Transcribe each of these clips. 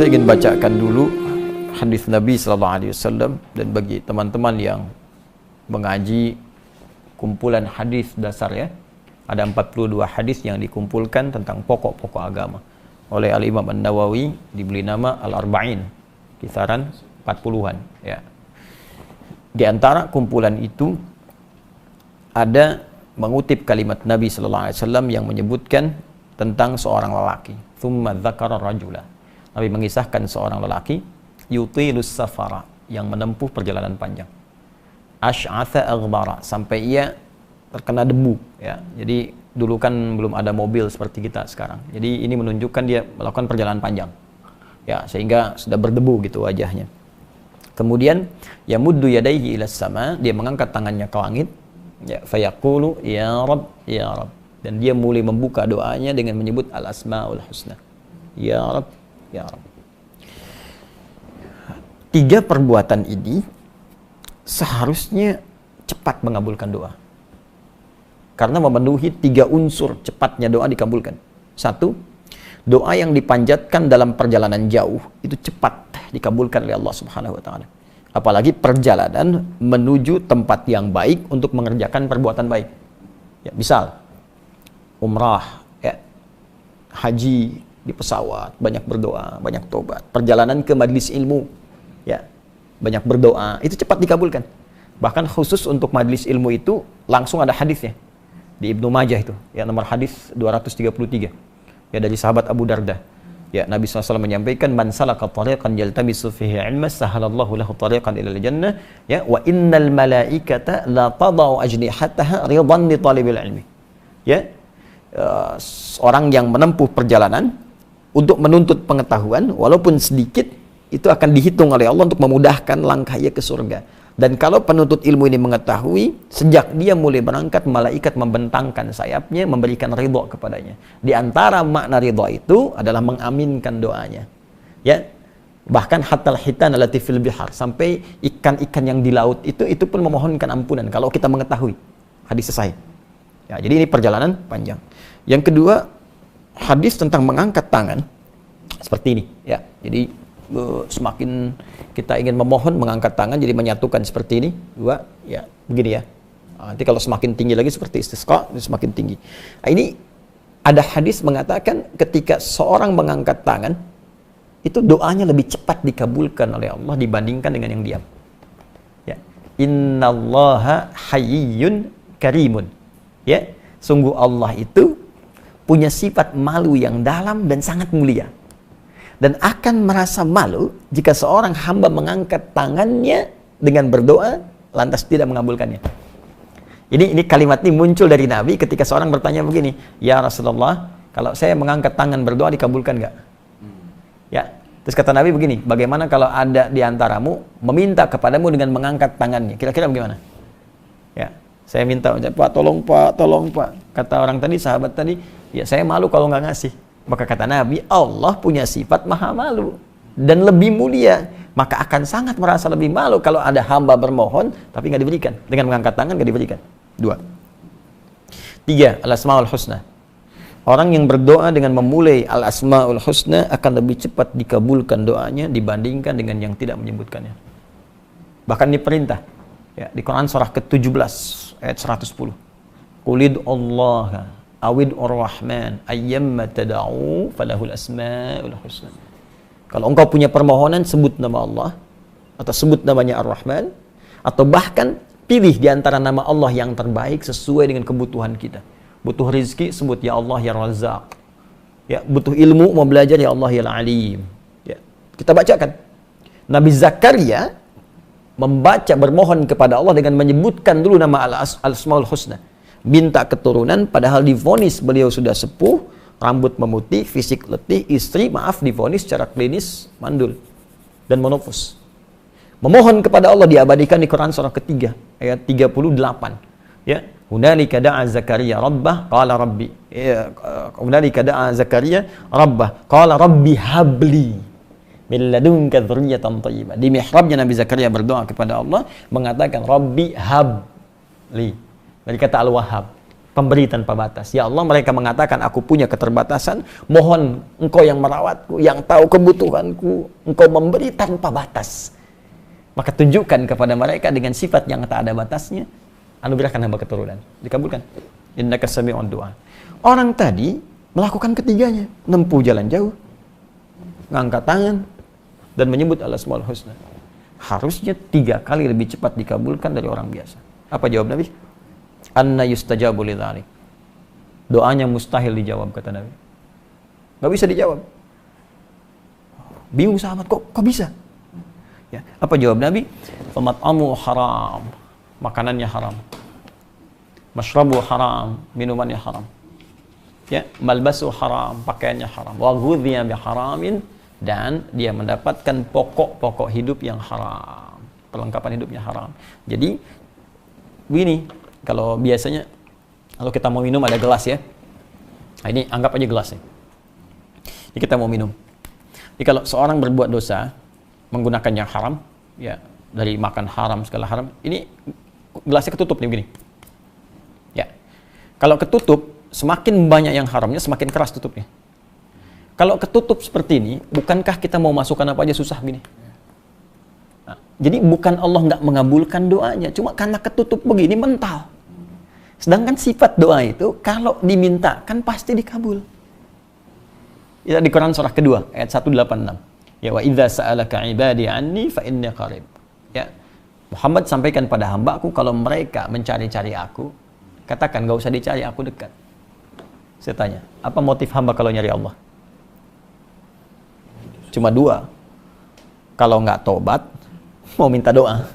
Saya ingin bacakan dulu hadis Nabi sallallahu alaihi wasallam, dan bagi teman-teman yang mengaji kumpulan hadis dasar ya, ada 42 hadis yang dikumpulkan tentang pokok-pokok agama oleh Al-Imam An-Nawawi, diberi nama Al-Arba'in, kisaran 40-an ya. Di antara kumpulan itu ada mengutip kalimat Nabi sallallahu alaihi wasallam yang menyebutkan tentang seorang lelaki. Tsumma dzakara rajula. Nabi mengisahkan seorang lelaki yutilus safara, yang menempuh perjalanan panjang. Asy'atha aghbara, sampai ia terkena debu ya. Jadi dulu kan belum ada mobil seperti kita sekarang. Jadi ini menunjukkan dia melakukan perjalanan panjang. Ya, sehingga sudah berdebu gitu wajahnya. Kemudian yamuddu yadayhi ilas sama, dia mengangkat tangannya ke langit. Ya, fayaqulu ya Rabb, ya Rabb. Dan dia mulai membuka doanya dengan menyebut al-asmaul husna. Ya Rabb, ya Rabb. 3 perbuatan ini seharusnya cepat mengabulkan doa. Karena memenuhi 3 unsur cepatnya doa dikabulkan. 1, doa yang dipanjatkan dalam perjalanan jauh itu cepat dikabulkan oleh Allah Subhanahu wa taala. Apalagi perjalanan menuju tempat yang baik untuk mengerjakan perbuatan baik. Ya, misal umrah, ya, haji di pesawat, banyak berdoa, banyak tobat. Perjalanan ke majlis ilmu, ya, banyak berdoa, itu cepat dikabulkan. Bahkan khusus untuk majlis ilmu itu langsung ada hadisnya di Ibnu Majah itu, ya, nomor hadis 233, ya, dari sahabat Abu Darda. Ya, Nabi SAW menyampaikan, man salaka tariqan yaltamisu fihi ilma sahalallahu lahu tariqan ilal jannah, ya, wa innal malaikata la tadau ajnihataha ridan li talibil ilmi. Ya, orang yang menempuh perjalanan untuk menuntut pengetahuan walaupun sedikit, itu akan dihitung oleh Allah untuk memudahkan langkah ia ke surga. Dan kalau penuntut ilmu ini mengetahui, sejak dia mulai berangkat, malaikat membentangkan sayapnya, memberikan ridha kepadanya. Di antara makna ridha itu adalah mengaminkan doanya. Ya, bahkan hatal hitan allati fil bihar, sampai ikan-ikan yang di laut itu pun memohonkan ampunan kalau kita mengetahui. Hadis selesai. Ya, jadi ini perjalanan panjang. Yang kedua, hadis tentang mengangkat tangan seperti ini. Ya, jadi semakin kita ingin memohon, mengangkat tangan, jadi menyatukan seperti ini. 2, ya, begini ya. Nanti kalau semakin tinggi lagi seperti istisqa, semakin tinggi. Nah, ini ada hadis mengatakan ketika seorang mengangkat tangan, itu doanya lebih cepat dikabulkan oleh Allah dibandingkan dengan yang diam. Ya. Innallaha hayyun karimun. Ya, sungguh Allah itu punya sifat malu yang dalam dan sangat mulia. Dan akan merasa malu jika seorang hamba mengangkat tangannya dengan berdoa lantas tidak mengabulkannya. Ini kalimat ini muncul dari Nabi ketika seorang bertanya begini, ya Rasulullah, kalau saya mengangkat tangan berdoa dikabulkan nggak? Ya, terus kata Nabi begini, bagaimana kalau ada di antaramu meminta kepadamu dengan mengangkat tangannya? Kira-kira bagaimana? Ya, saya minta, Pak, tolong Pak. Kata orang tadi, sahabat tadi, ya saya malu kalau nggak ngasih. Maka kata Nabi, Allah punya sifat maha malu dan lebih mulia, maka akan sangat merasa lebih malu kalau ada hamba bermohon tapi nggak diberikan, dengan mengangkat tangan nggak diberikan. 2. 3, al-asmaul husna. Orang yang berdoa dengan memulai al-asmaul husna akan lebih cepat dikabulkan doanya dibandingkan dengan yang tidak menyebutkannya. Bahkan diperintah ya, di Quran surah ke-17 ayat 110. Qulid Allah awid ar-Rahman ayyamma tad'u falahul asmaul husna. Kalau engkau punya permohonan, sebut nama Allah atau sebut namanya Ar-Rahman, atau bahkan pilih di antara nama Allah yang terbaik sesuai dengan kebutuhan kita. Butuh rizki, sebut ya Allah ya Razzaq. Ya, butuh ilmu, mau belajar ya Allah ya Alim. Ya, kita bacakan. Nabi Zakaria membaca bermohon kepada Allah dengan menyebutkan dulu nama al-asmaul husna. Minta keturunan, padahal divonis beliau sudah sepuh, rambut memutih, fisik letih, istri divonis secara klinis mandul dan menopause. Memohon kepada Allah diabadikan di Quran surah ketiga ayat 38. Ya, hunalika da'a Zakaria rabbah qala rabbi. Ya, hunalika da'a Zakaria rabbah qala rabbi habli min ladunka dzurriyyatan thayyibah. Di mihrabnya Nabi Zakaria berdoa kepada Allah mengatakan rabbi habli. Dari kata Al-Wahhab. Pemberi tanpa batas. Ya Allah, mereka mengatakan, aku punya keterbatasan, mohon engkau yang merawatku, yang tahu kebutuhanku, engkau memberi tanpa batas. Maka tunjukkan kepada mereka dengan sifat yang tak ada batasnya, anugerahkan hamba keturunan. Dikabulkan. Innaka sami'ud du'a. Orang tadi melakukan ketiganya, menempuh jalan jauh, ngangkat tangan, dan menyebut al-asmaul husna. Harusnya 3 kali lebih cepat dikabulkan dari orang biasa. Apa jawab Nabi? Anna yustajabu lidzalik. Doanya mustahil dijawab, kata Nabi. Nggak bisa dijawab. Bingung sahabat, kok bisa? Ya, apa jawab Nabi? Famat'amu haram, makanannya haram. Mashrabu haram, minumannya haram. Ya, malbasu haram, pakaiannya haram. Wa ghudhiya biharamin, dan dia mendapatkan pokok-pokok hidup yang haram. Perlengkapan hidupnya haram. Jadi begini, kalau biasanya kalau kita mau minum ada gelas ya. Nah, ini anggap aja gelas nih. Jadi kita mau minum. Jadi kalau seorang berbuat dosa menggunakan yang haram, ya dari makan haram segala haram, ini gelasnya ketutup nih begini. Ya. Kalau ketutup, semakin banyak yang haramnya, semakin keras tutupnya. Kalau ketutup seperti ini, bukankah kita mau masukkan apa aja susah begini? Nah, jadi bukan Allah nggak mengabulkan doanya, cuma karena ketutup begini mental. Sedangkan sifat doa itu kalau diminta kan pasti dikabul. Ya, di Quran surah kedua ayat 186. Ya, wa idza sa'alaka 'ibadi 'anni fa inni qarib. Ya. Muhammad sampaikan pada hamba-Ku kalau mereka mencari-cari aku, katakan enggak usah dicari, aku dekat. Saya tanya, apa motif hamba kalau nyari Allah? Cuma 2. Kalau nggak tobat, mau minta doa.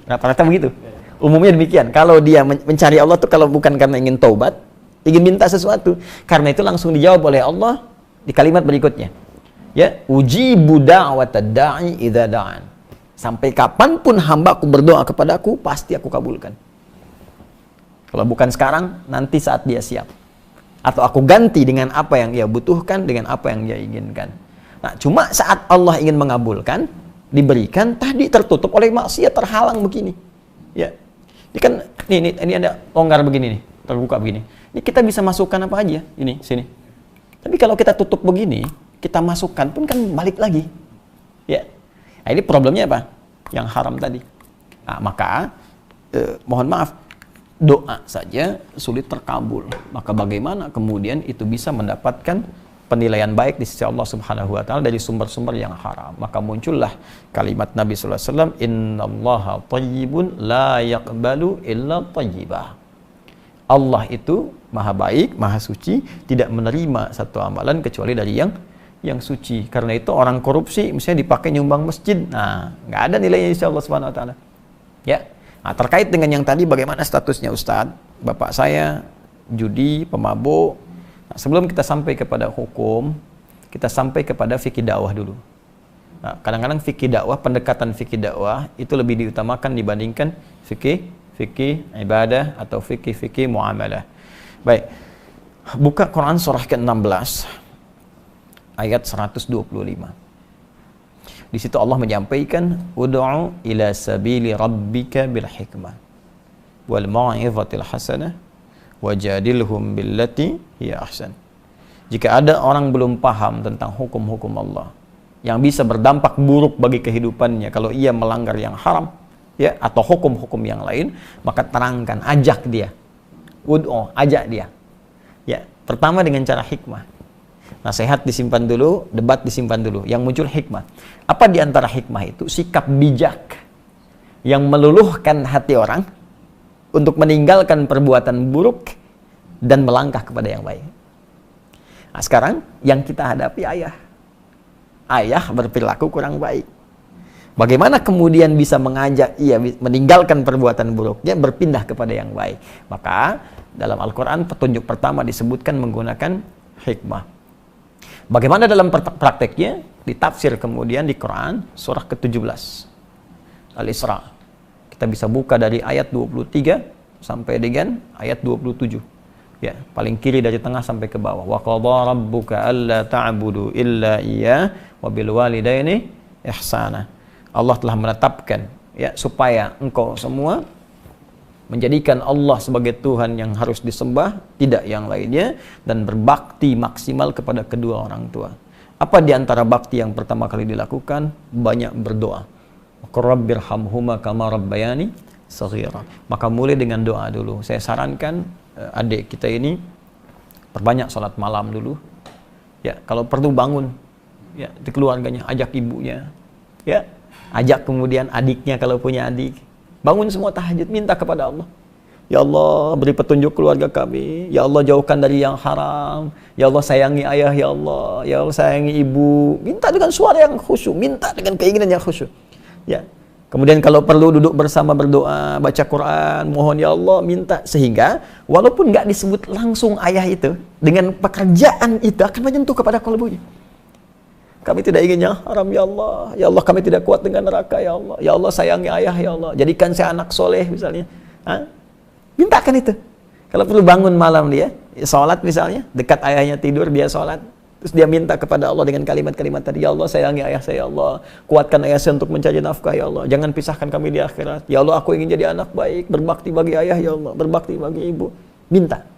Rata-rata begitu. Umumnya demikian. Kalau dia mencari Allah tuh kalau bukan karena ingin taubat, ingin minta sesuatu. Karena itu langsung dijawab oleh Allah di kalimat berikutnya. Ya, ujibu da'watad da'i idza da'an. Sampai kapanpun hamba-Ku berdoa kepadaku, pasti aku kabulkan. Kalau bukan sekarang, nanti saat dia siap. Atau aku ganti dengan apa yang ia butuhkan, dengan apa yang dia inginkan. Nah, cuma saat Allah ingin mengabulkan, diberikan, tadi tertutup oleh maksiat, terhalang begini. Ya. Ini kan, ini ada longgar begini nih, terbuka begini. Ini kita bisa masukkan apa aja, ini, sini. Tapi kalau kita tutup begini, kita masukkan pun kan balik lagi. Ya. Nah, ini problemnya apa? Yang haram tadi. Nah, maka, mohon maaf, doa saja sulit terkabul. Maka bagaimana kemudian itu bisa mendapatkan penilaian baik di sisi Allah Subhanahu wa taala dari sumber-sumber yang haram. Maka muncullah kalimat Nabi sallallahu alaihi wasallam, "Innallaha thayyibun la yaqbalu illa thayyibah." Allah itu maha baik, maha suci, tidak menerima satu amalan kecuali dari yang suci. Karena itu orang korupsi misalnya dipakai nyumbang masjid, nah, nggak ada nilainya insya Allah Subhanahu wa taala. Ya. Nah, terkait dengan yang tadi bagaimana statusnya Ustadz? Bapak saya judi, pemabuk. Nah, sebelum kita sampai kepada hukum, kita sampai kepada fikih dakwah dulu. Nah, kadang-kadang fikih dakwah, pendekatan fikih dakwah itu lebih diutamakan dibandingkan fikih ibadah atau fikih muamalah. Baik. Buka Quran surah ke-16 ayat 125. Di situ Allah menyampaikan, "Ud'u ila sabili rabbika bil hikmah wal mau'izatil hasanah wajadilhum billati hiya ahsan." Jika ada orang belum paham tentang hukum-hukum Allah yang bisa berdampak buruk bagi kehidupannya kalau ia melanggar yang haram, ya, atau hukum-hukum yang lain, maka terangkan, ajak dia. Ud'u, ajak dia. Ya, pertama dengan cara hikmah. Nasihat disimpan dulu, debat disimpan dulu. Yang muncul hikmah. Apa di antara hikmah itu? Sikap bijak yang meluluhkan hati orang untuk meninggalkan perbuatan buruk dan melangkah kepada yang baik. Nah, sekarang yang kita hadapi ayah. Ayah berperilaku kurang baik. Bagaimana kemudian bisa mengajak ia meninggalkan perbuatan buruknya, berpindah kepada yang baik? Maka dalam Al-Quran petunjuk pertama disebutkan menggunakan hikmah. Bagaimana dalam prakteknya? Ditafsir kemudian di Quran surah ke-17 Al-Isra. Kita bisa buka dari ayat 23 sampai dengan ayat 27. Ya, paling kiri dari tengah sampai ke bawah. Wa qadha rabbuka alla ta'budu illa iyyah wa bil walidaini ihsana. Allah telah menetapkan, ya, supaya engkau semua menjadikan Allah sebagai Tuhan yang harus disembah, tidak yang lainnya, dan berbakti maksimal kepada kedua orang tua. Apa di antara bakti yang pertama kali dilakukan? Banyak berdoa. Rabbirhamhuma kama rabbayani shaghira. Maka mulai dengan doa dulu. Saya sarankan adik kita ini perbanyak salat malam dulu. Ya, kalau perlu bangun ya di keluarganya, ajak ibunya. Ya, ajak kemudian adiknya kalau punya adik. Bangun semua tahajud, minta kepada Allah. Ya Allah, beri petunjuk keluarga kami. Ya Allah, jauhkan dari yang haram. Ya Allah, sayangi ayah, ya Allah. Ya Allah, sayangi ibu. Minta dengan suara yang khusyuk, minta dengan keinginan yang khusyuk. Ya. Kemudian kalau perlu duduk bersama berdoa, baca Quran, mohon ya Allah, minta. Sehingga walaupun nggak disebut langsung ayah itu, dengan pekerjaan itu akan menyentuh kepada kalbunya. Kami tidak ingin yang haram ya Allah. Ya Allah, kami tidak kuat dengan neraka ya Allah. Ya Allah, sayangi ayah ya Allah. Jadikan saya anak soleh misalnya. Mintakan itu. Kalau perlu bangun malam dia, sholat misalnya, dekat ayahnya tidur dia sholat. Terus dia minta kepada Allah dengan kalimat-kalimat tadi. Ya Allah, sayangi ayah saya ya Allah. Kuatkan ayah saya untuk mencari nafkah ya Allah. Jangan pisahkan kami di akhirat. Ya Allah, aku ingin jadi anak baik. Berbakti bagi ayah ya Allah. Berbakti bagi ibu. Minta.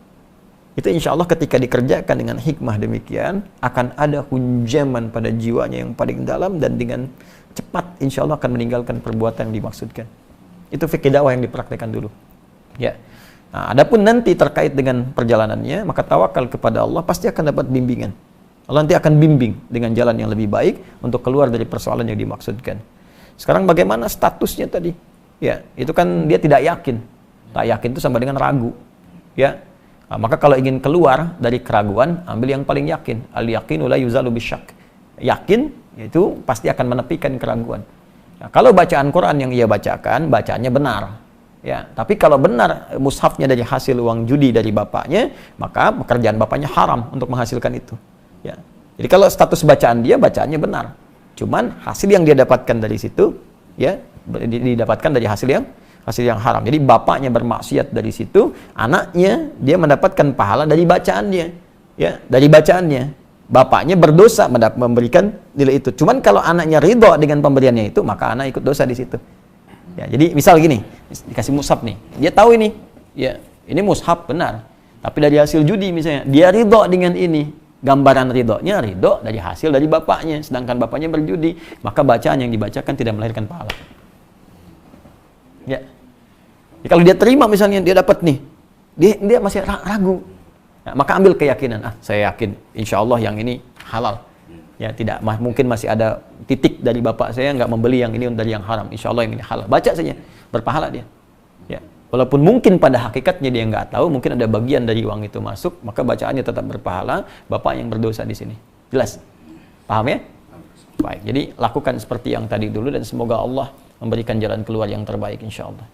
Itu insya Allah ketika dikerjakan dengan hikmah demikian, akan ada hunjaman pada jiwanya yang paling dalam, dan dengan cepat insya Allah akan meninggalkan perbuatan yang dimaksudkan. Itu fikih dakwah yang dipraktekkan dulu. Ya. Nah, adapun nanti terkait dengan perjalanannya, maka tawakal kepada Allah, pasti akan dapat bimbingan. Allah nanti akan bimbing dengan jalan yang lebih baik untuk keluar dari persoalan yang dimaksudkan. Sekarang bagaimana statusnya tadi? Ya, itu kan dia tidak yakin. Tak yakin itu sama dengan ragu. Ya. Nah, maka kalau ingin keluar dari keraguan, ambil yang paling yakin. Al-yaqinu la yuzalu bisyak. Yakin, itu pasti akan menepikan keraguan. Nah, kalau bacaan Quran yang ia bacakan, bacaannya benar. Ya, tapi kalau benar mushafnya dari hasil uang judi dari bapaknya, maka pekerjaan bapaknya haram untuk menghasilkan itu. Ya. Jadi kalau status bacaan dia, bacaannya benar. Cuman hasil yang dia dapatkan dari situ, ya, didapatkan dari hasil yang haram. Jadi bapaknya bermaksiat dari situ, anaknya dia mendapatkan pahala dari bacaannya. Ya, dari bacaannya. Bapaknya berdosa memberikan nilai itu. Cuman kalau anaknya ridho dengan pemberiannya itu, maka anak ikut dosa di situ. Ya, jadi misal gini, dikasih mushaf nih. Dia tahu ini, ya, ini mushaf benar. Tapi dari hasil judi misalnya, dia ridho dengan ini. Gambaran ridhonya ridho dari hasil dari bapaknya, sedangkan bapaknya berjudi, maka bacaan yang dibacakan tidak melahirkan pahala. Ya. Ya, kalau dia terima misalnya dia dapat nih, dia masih ragu, ya, maka ambil keyakinan. Saya yakin, insya Allah yang ini halal. Ya, tidak mungkin masih ada titik dari bapak saya nggak membeli yang ini dari yang haram. Insya Allah yang ini halal. Baca saja, berpahala dia. Ya. Walaupun mungkin pada hakikatnya dia nggak tahu, mungkin ada bagian dari uang itu masuk, maka bacaannya tetap berpahala. Bapak yang berdosa di sini. Jelas? Paham ya? Baik. Jadi lakukan seperti yang tadi dulu, dan semoga Allah memberikan jalan keluar yang terbaik insya Allah.